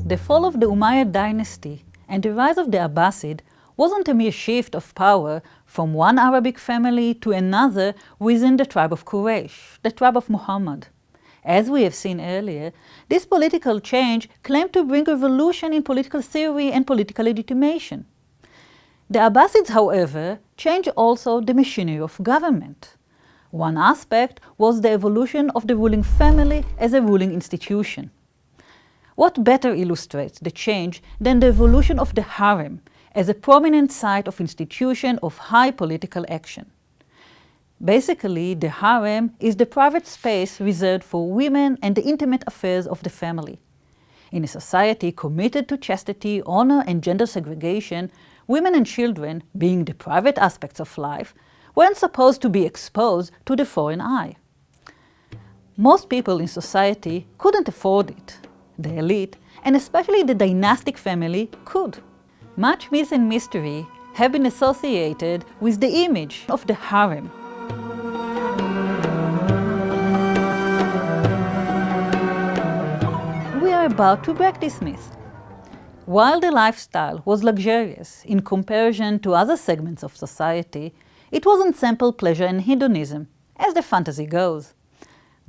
The fall of the Umayyad dynasty and the rise of the Abbasid wasn't a mere shift of power from one Arabic family to another within the tribe of Quraysh, the tribe of Muhammad. As we have seen earlier, this political change claimed to bring revolution in political theory and political legitimation. The Abbasids, however, changed also the machinery of government. One aspect was the evolution of the ruling family as a ruling institution. What better illustrates the change than the evolution of the harem as a prominent site of institution of high political action? Basically, the harem is the private space reserved for women and the intimate affairs of the family. In a society committed to chastity, honor, and gender segregation, women and children, being the private aspects of life, weren't supposed to be exposed to the foreign eye. Most people in society couldn't afford it. The elite, and especially the dynastic family, could. Much myth and mystery have been associated with the image of the harem. We are about to break this myth. While the lifestyle was luxurious in comparison to other segments of society, it wasn't simple pleasure and hedonism, as the fantasy goes.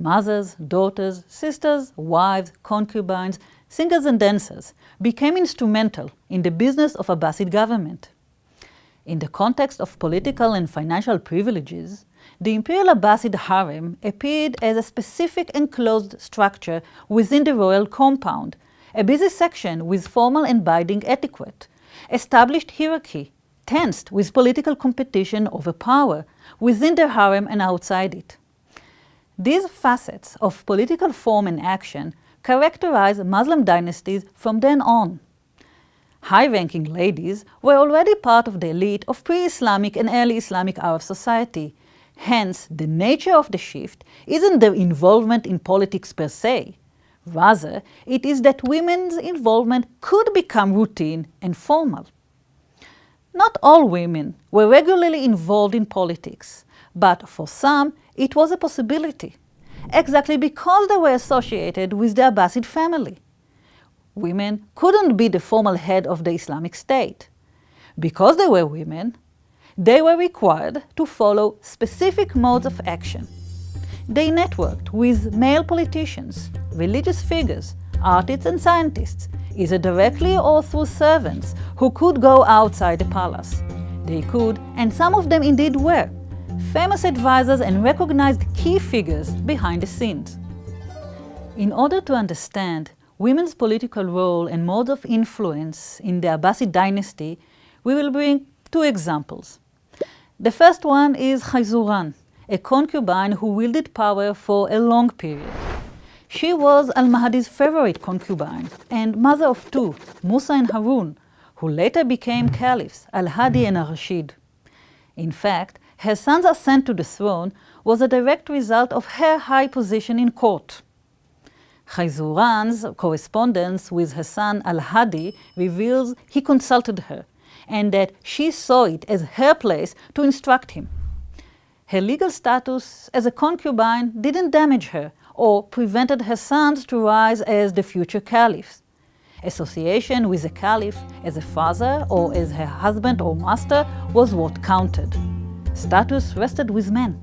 Mothers, daughters, sisters, wives, concubines, singers and dancers became instrumental in the business of Abbasid government. In the context of political and financial privileges, the Imperial Abbasid harem appeared as a specific enclosed structure within the royal compound, a busy section with formal and binding etiquette, established hierarchy, tensed with political competition over power within the harem and outside it. These facets of political form and action characterized Muslim dynasties from then on. High-ranking ladies were already part of the elite of pre-Islamic and early Islamic Arab society. Hence, the nature of the shift isn't their involvement in politics per se. Rather, it is that women's involvement could become routine and formal. Not all women were regularly involved in politics, but for some, it was a possibility, exactly because they were associated with the Abbasid family. Women couldn't be the formal head of the Islamic State. Because they were women, they were required to follow specific modes of action. They networked with male politicians, religious figures, artists and scientists, either directly or through servants who could go outside the palace. They could, and some of them indeed were, famous advisors and recognized key figures behind the scenes. In order to understand women's political role and modes of influence in the Abbasid dynasty, we will bring two examples. The first one is Khayzuran, a concubine who wielded power for a long period. She was Al-Mahdi's favorite concubine and mother of two, Musa and Harun, who later became caliphs, Al-Hadi and Al-Rashid. In fact, her son's ascent to the throne was a direct result of her high position in court. Khayzuran's correspondence with her son Al-Hadi reveals he consulted her, and that she saw it as her place to instruct him. Her legal status as a concubine didn't damage her or prevented her sons to rise as the future caliphs. Association with the caliph as a father or as her husband or master was what counted. Status rested with men.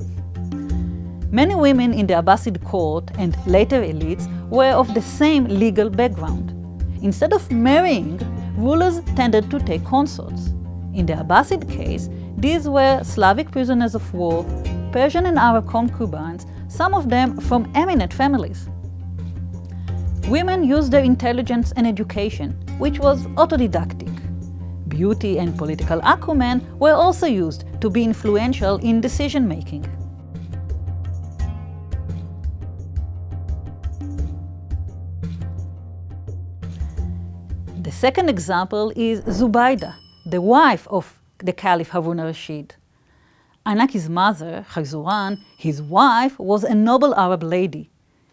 Many women in the Abbasid court and later elites were of the same legal background. Instead of marrying, rulers tended to take consorts. In the Abbasid case, these were Slavic prisoners of war, Persian and Arab concubines, some of them from eminent families. Women used their intelligence and education, which was autodidactic. Beauty and political acumen were also used to be influential in decision-making. The second example is Zubaydah, the wife of the Caliph Harun al-Rashid. Unlike his mother, Khayzuran, his wife was a noble Arab lady.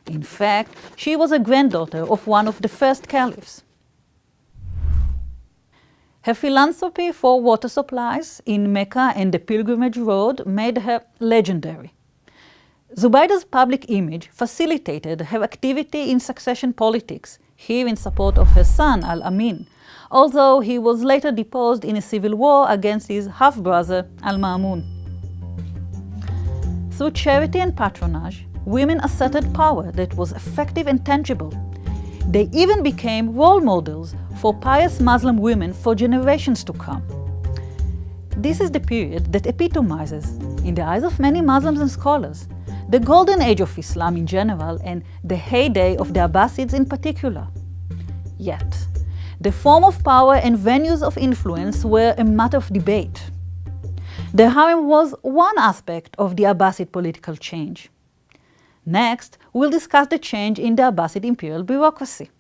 In fact, she was a granddaughter of one of the first caliphs. Her philanthropy for water supplies in Mecca and the pilgrimage road made her legendary. Zubayda's public image facilitated her activity in succession politics, here in support of her son Al-Amin, although he was later deposed in a civil war against his half-brother Al-Ma'mun. Through charity and patronage, women asserted power that was effective and tangible. They even became role models for pious Muslim women for generations to come. This is the period that epitomizes, in the eyes of many Muslims and scholars, the golden age of Islam in general and the heyday of the Abbasids in particular. Yet, the form of power and venues of influence were a matter of debate. The harem was one aspect of the Abbasid political change. Next, we'll discuss the change in the Abbasid imperial bureaucracy.